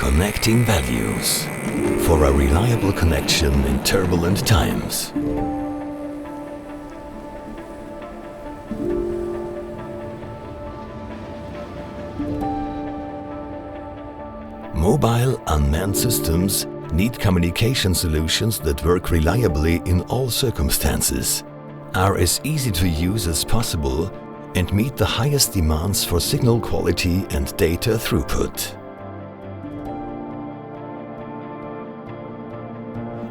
Connecting values for a reliable connection in turbulent times. Mobile unmanned systems need communication solutions that work reliably in all circumstances, are as easy to use as possible, and meet the highest demands for signal quality and data throughput.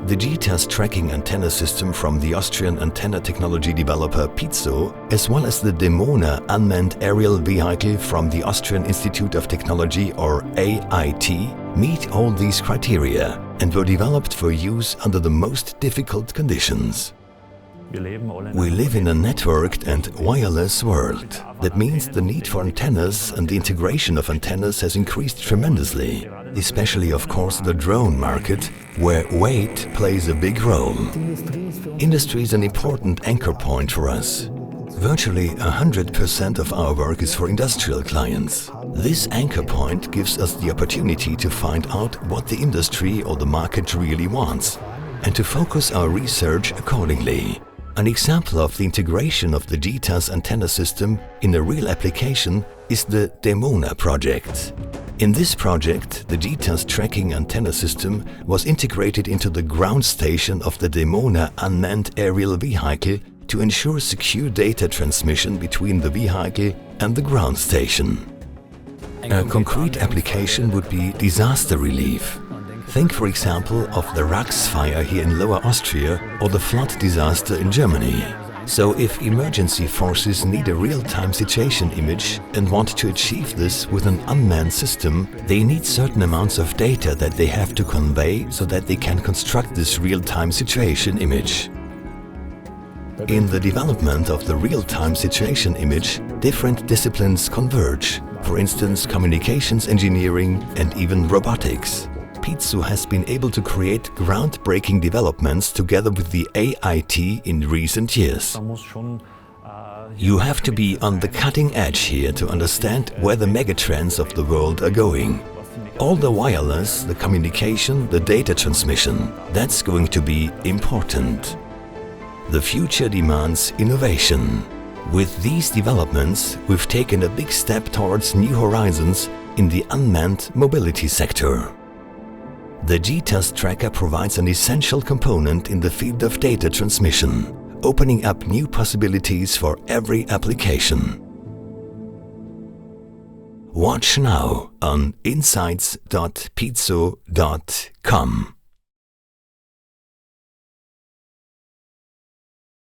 The gTAS tracking antenna system from the Austrian antenna technology developer PIDSO, as well as the Demona unmanned aerial vehicle from the Austrian Institute of Technology, or AIT, meet all these criteria and were developed for use under the most difficult conditions. We live in a networked and wireless world. That means the need for antennas and the integration of antennas has increased tremendously, especially of course the drone market, where weight plays a big role. Industry is an important anchor point for us. Virtually 100% of our work is for industrial clients. This anchor point gives us the opportunity to find out what the industry or the market really wants and to focus our research accordingly. An example of the integration of the gTAS antenna system in a real application is the Demona project. In this project, the gTAS tracking antenna system was integrated into the ground station of the Demona unmanned aerial vehicle to ensure secure data transmission between the vehicle and the ground station. A concrete application would be disaster relief. Think, for example, of the Rax fire here in Lower Austria or the flood disaster in Germany. So if emergency forces need a real-time situation image and want to achieve this with an unmanned system, they need certain amounts of data that they have to convey so that they can construct this real-time situation image. In the development of the real-time situation image, different disciplines converge, for instance communications engineering and even robotics. PIDSO has been able to create groundbreaking developments together with the AIT in recent years. You have to be on the cutting edge here to understand where the megatrends of the world are going. All the wireless, the communication, the data transmission, that's going to be important. The future demands innovation. With these developments, we've taken a big step towards new horizons in the unmanned mobility sector. The gTAS tracker provides an essential component in the field of data transmission, opening up new possibilities for every application. Watch now on insights.pidso.com.